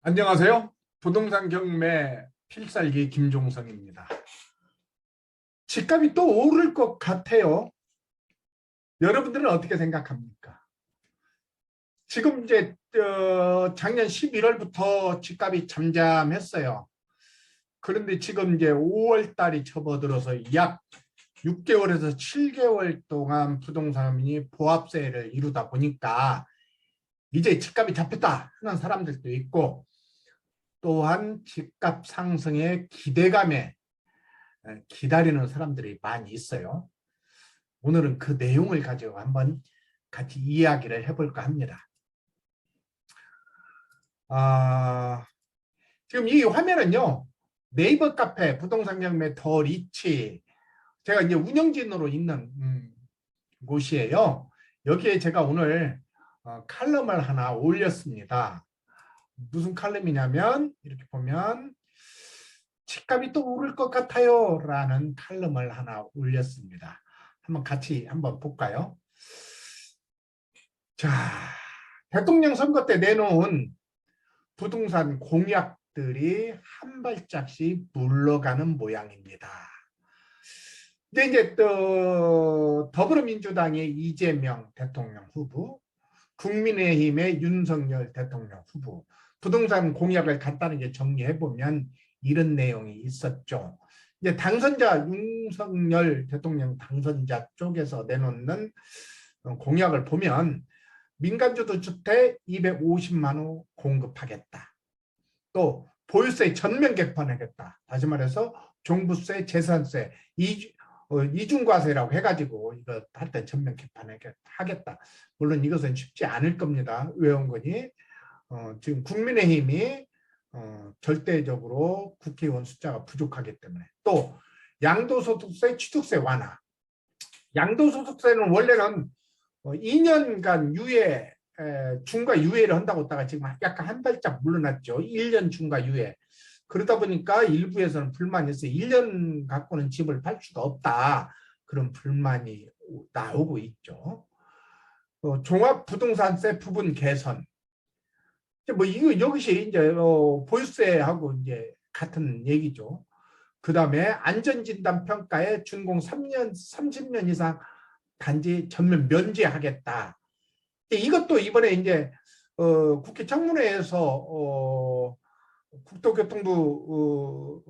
안녕하세요. 부동산 경매 필살기 김종성입니다. 집값이 또 오를 것 같아요. 여러분들은 어떻게 생각합니까? 지금 이제 작년 11월부터 집값이 잠잠했어요. 그런데 지금 이제 5월 달이 접어들어서 약 6개월에서 7개월 동안 부동산이 보합세를 이루다 보니까 이제 집값이 잡혔다 하는 사람들도 있고, 또한 집값 상승의 기대감에 기다리는 사람들이 많이 있어요. 오늘은 그 내용을 가지고 한번 같이 이야기를 해볼까 합니다. 지금 이 화면은요, 네이버 카페 부동산 경매 더 리치, 제가 이제 운영진으로 있는 곳이에요. 여기에 제가 오늘 칼럼을 하나 올렸습니다. 무슨 칼럼이냐면 이렇게 보면 집값이 또 오를 것 같아요 라는 칼럼을 하나 올렸습니다. 한번 같이 한번 볼까요? 자, 대통령 선거 때 내놓은 부동산 공약들이 한 발짝씩 물러가는 모양입니다. 근데 이제 또 더불어민주당의 이재명 대통령 후보, 국민의힘의 윤석열 대통령 후보, 부동산 공약을 간단하게 정리해보면 이런 내용이 있었죠. 이제 당선자 윤석열 대통령 당선자 쪽에서 내놓는 공약을 보면 민간주도 주택 250만 호 공급하겠다. 또 보유세 전면 개편하겠다. 다시 말해서 종부세, 재산세, 이중과세라고 해가지고 이거 할 때 전면 개편하겠다. 물론 이것은 쉽지 않을 겁니다. 외운 거니 지금 국민의힘이 절대적으로 국회의원 숫자가 부족하기 때문에. 또 양도소득세, 취득세 완화. 양도소득세는 원래는 2년간 유예, 중과 유예를 한다고 했다가 지금 약간 한 발짝 물러났죠. 1년 중과 유예. 그러다 보니까 일부에서는 불만이 있어요. 1년 갖고는 집을 팔 수가 없다. 그런 불만이 나오고 있죠. 종합부동산세 부분 개선. 뭐 이거 여기서 이제 보유세하고 이제 같은 얘기죠. 그 다음에 안전진단 평가에 준공 3년, 30년 이상 단지 전면 면제하겠다. 이것도 이번에 이제 국회 청문회에서 국토교통부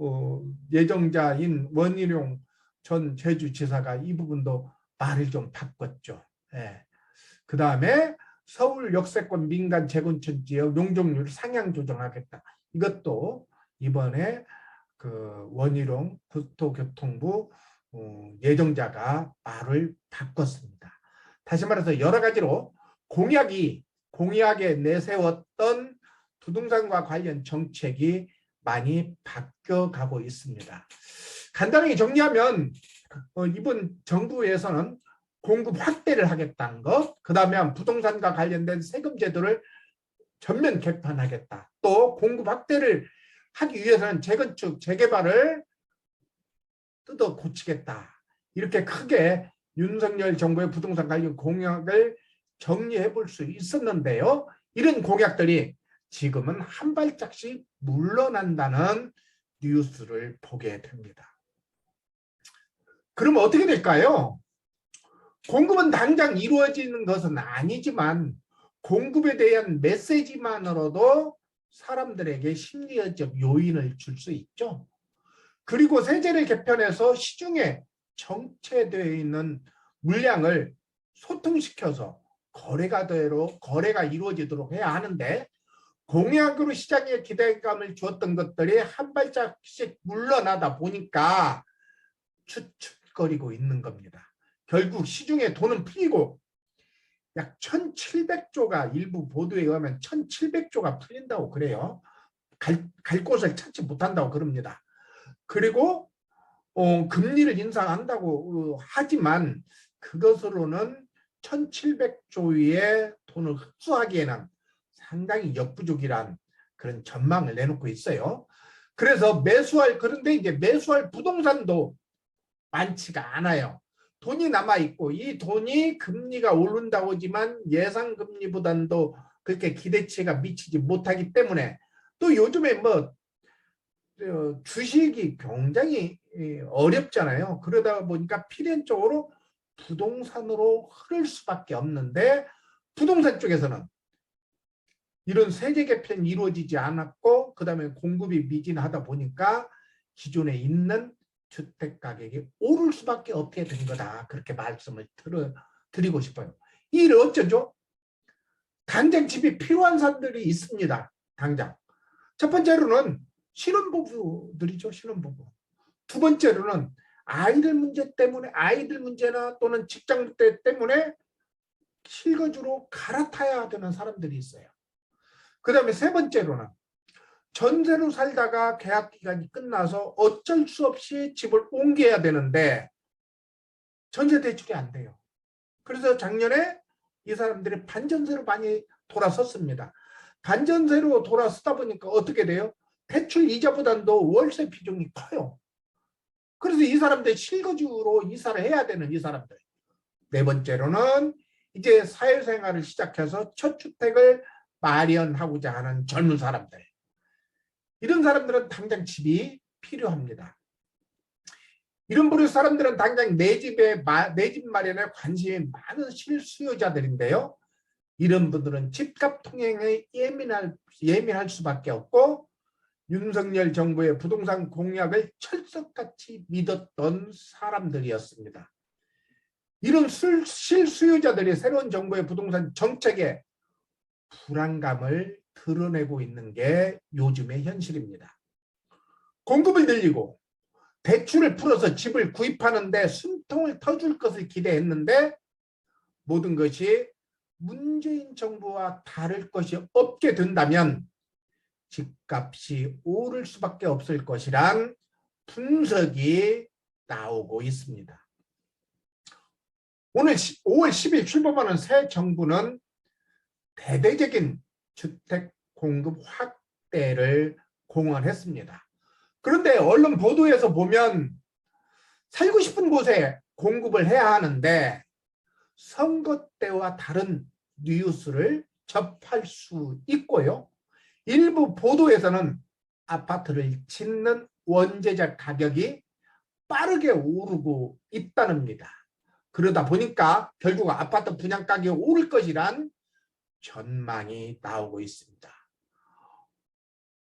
예정자인 원희룡 전 제주지사가 이 부분도 말을 좀 바꿨죠. 예. 그 다음에 서울 역세권 민간 재건축 지역 용적률 상향 조정하겠다. 이것도 이번에 그 원희룡 국토교통부 예정자가 말을 바꿨습니다. 다시 말해서 여러 가지로 공약에 내세웠던 부동산과 관련 정책이 많이 바뀌어가고 있습니다. 간단하게 정리하면 이번 정부에서는 공급 확대를 하겠다는 것, 그 다음에 부동산과 관련된 세금 제도를 전면 개편하겠다. 또 공급 확대를 하기 위해서는 재건축, 재개발을 뜯어 고치겠다. 이렇게 크게 윤석열 정부의 부동산 관련 공약을 정리해 볼 수 있었는데요. 이런 공약들이 지금은 한 발짝씩 물러난다는 뉴스를 보게 됩니다. 그러면 어떻게 될까요? 공급은 당장 이루어지는 것은 아니지만 공급에 대한 메시지만으로도 사람들에게 심리적 요인을 줄 수 있죠. 그리고 세제를 개편해서 시중에 정체되어 있는 물량을 소통시켜서 거래가 이루어지도록 해야 하는데, 공약으로 시장에 기대감을 주었던 것들이 한 발짝씩 물러나다 보니까 추측거리고 있는 겁니다. 결국 시중에 돈은 풀리고 약 1,700조가, 일부 보도에 의하면 1,700조가 풀린다고 그래요. 갈 곳을 찾지 못한다고 그럽니다. 그리고 금리를 인상한다고 하지만 그것으로는 1,700조의 돈을 흡수하기에는 상당히 역부족이란 그런 전망을 내놓고 있어요. 그래서 그런데 이제 매수할 부동산도 많지가 않아요. 돈이 남아있고 이 돈이 금리가 오른다고 하지만 예상금리보다도 그렇게 기대치가 미치지 못하기 때문에 또 요즘에 뭐 주식이 굉장히 어렵잖아요. 그러다 보니까 필연적으로 부동산으로 흐를 수밖에 없는데 부동산 쪽에서는 이런 세제 개편이 이루어지지 않았고 그다음에 공급이 미진하다 보니까 기존에 있는 주택 가격이 오를 수밖에 없게 된 거다. 그렇게 말씀을 드리고 싶어요. 이 일을 어쩌죠? 당장 집이 필요한 사람들이 있습니다. 당장. 첫 번째로는 신혼부부들이죠. 신혼부부. 두 번째로는 아이들 문제 때문에 아이들 문제나 또는 직장 문제 때문에 실거주로 갈아타야 되는 사람들이 있어요. 그 다음에 세 번째로는 전세로 살다가 계약 기간이 끝나서 어쩔 수 없이 집을 옮겨야 되는데 전세 대출이 안 돼요. 그래서 작년에 이 사람들이 반전세로 많이 돌아섰습니다. 반전세로 돌아서다 보니까 어떻게 돼요? 대출 이자보다도 월세 비중이 커요. 그래서 이 사람들 실거주로 이사를 해야 되는 이 사람들. 네 번째로는 이제 사회생활을 시작해서 첫 주택을 마련하고자 하는 젊은 사람들. 이런 사람들은 당장 집이 필요합니다. 이런 부류 사람들은 당장 내 집 마련에 관심이 많은 실수요자들인데요. 이런 분들은 집값 통행에 예민할 수밖에 없고 윤석열 정부의 부동산 공약을 철석같이 믿었던 사람들이었습니다. 이런 실수요자들이 새로운 정부의 부동산 정책에 불안감을 드러내고 있는 게 요즘의 현실입니다. 공급을 늘리고 대출을 풀어서 집을 구입하는데 숨통을 터줄 것을 기대했는데 모든 것이 문재인 정부와 다를 것이 없게 된다면 집값이 오를 수밖에 없을 것이란 분석이 나오고 있습니다. 오늘 5월 10일 출범하는 새 정부는 대대적인 주택 공급 확대를 공언했습니다. 그런데 언론 보도에서 보면 살고 싶은 곳에 공급을 해야 하는데 선거 때와 다른 뉴스를 접할 수 있고요. 일부 보도에서는 아파트를 짓는 원재재 가격이 빠르게 오르고 있다는니다. 그러다 보니까 결국 아파트 분양가격이 오를 것이란 전망이 나오고 있습니다.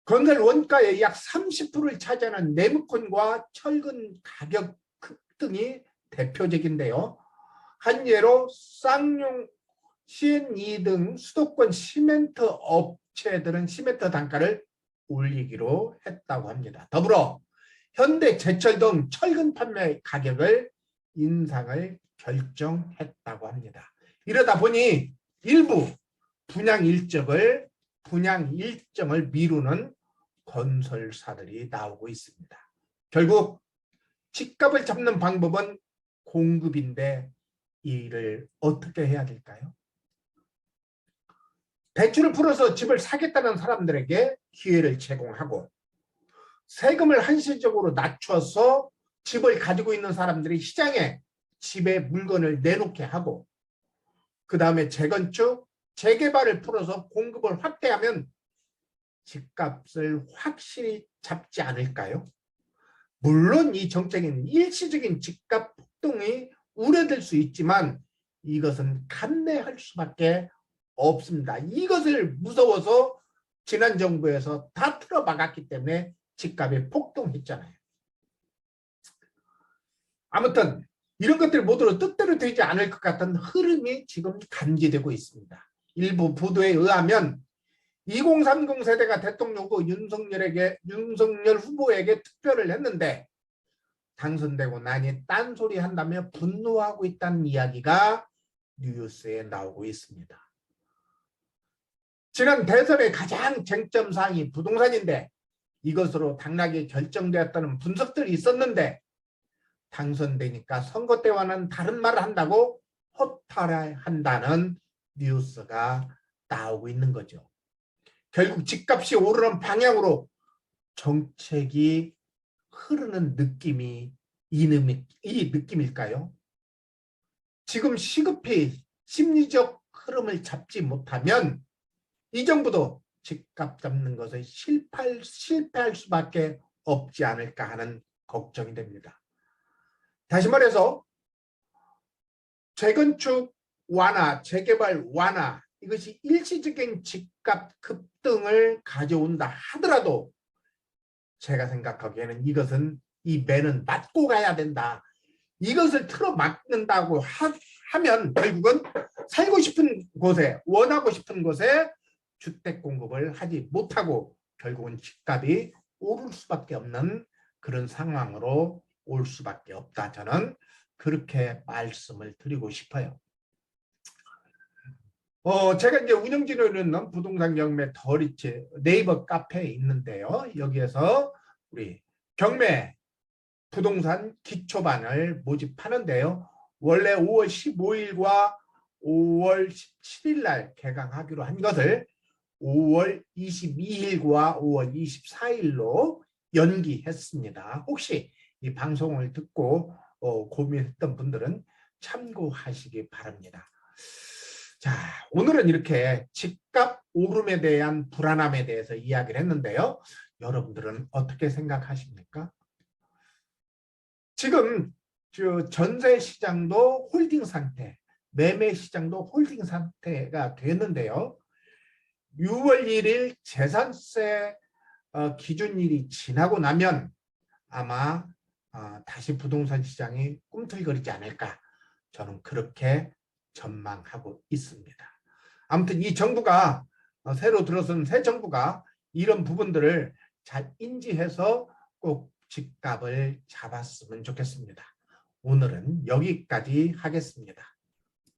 건설 원가의 약 30%를 차지하는 네모콘과 철근 가격 급등이 대표적인데요. 한 예로 쌍용, C&E 등 수도권 시멘트 업체들은 시멘트 단가를 올리기로 했다고 합니다. 더불어 현대 제철 등 철근 판매 가격을 인상을 결정했다고 합니다. 이러다 보니 일부 분양 일정을 미루는 건설사들이 나오고 있습니다. 결국 집값을 잡는 방법은 공급인데 이를 어떻게 해야 될까요? 대출을 풀어서 집을 사겠다는 사람들에게 기회를 제공하고 세금을 한시적으로 낮춰서 집을 가지고 있는 사람들이 시장에 집에 물건을 내놓게 하고 그 다음에 재건축, 재개발을 풀어서 공급을 확대하면 집값을 확실히 잡지 않을까요? 물론 이 정책은 일시적인 집값 폭등이 우려될 수 있지만 이것은 감내할 수밖에 없습니다. 이것을 무서워서 지난 정부에서 다 틀어막았기 때문에 집값이 폭등했잖아요. 아무튼 이런 것들 모두 뜻대로 되지 않을 것 같은 흐름이 지금 감지되고 있습니다. 일부 보도에 의하면 2030 세대가 대통령 후보 윤석열 후보에게 투표를 했는데 당선되고 나니 딴소리 한다며 분노하고 있다는 이야기가 뉴스에 나오고 있습니다. 지난 대선의 가장 쟁점 사항이 부동산인데 이것으로 당락이 결정되었다는 분석들이 있었는데 당선되니까 선거 때와는 다른 말을 한다고 허탈해한다는 뉴스가 나오고 있는 거죠. 결국 집값이 오르는 방향으로 정책이 흐르는 느낌이 이 느낌일까요? 지금 시급히 심리적 흐름을 잡지 못하면 이 정부도 집값 잡는 것에 실패할 수밖에 없지 않을까 하는 걱정이 됩니다. 다시 말해서 재건축 완화, 재개발 완화 이것이 일시적인 집값 급등을 가져온다 하더라도 제가 생각하기에는 이것은 이 매는 맞고 가야 된다. 이것을 틀어막는다고 하면 결국은 살고 싶은 곳에 원하고 싶은 곳에 주택 공급을 하지 못하고 결국은 집값이 오를 수밖에 없는 그런 상황으로 올 수밖에 없다. 저는 그렇게 말씀을 드리고 싶어요. 제가 이제 운영진으로 있는 부동산 경매 더리치 네이버 카페에 있는데요. 여기에서 우리 경매 부동산 기초반을 모집하는데요. 원래 5월 15일과 5월 17일 날 개강하기로 한 것을 5월 22일과 5월 24일로 연기했습니다. 혹시 이 방송을 듣고 고민했던 분들은 참고하시기 바랍니다. 자, 오늘은 이렇게 집값 오름에 대한 불안함에 대해서 이야기를 했는데요. 여러분들은 어떻게 생각하십니까? 지금 전세 시장도 홀딩 상태, 매매 시장도 홀딩 상태가 됐는데요. 6월 1일 재산세 기준일이 지나고 나면 아마 다시 부동산 시장이 꿈틀거리지 않을까 저는 그렇게 전망하고 있습니다. 아무튼 이 정부가 새로 들어선 새 정부가 이런 부분들을 잘 인지해서 꼭 집값을 잡았으면 좋겠습니다. 오늘은 여기까지 하겠습니다.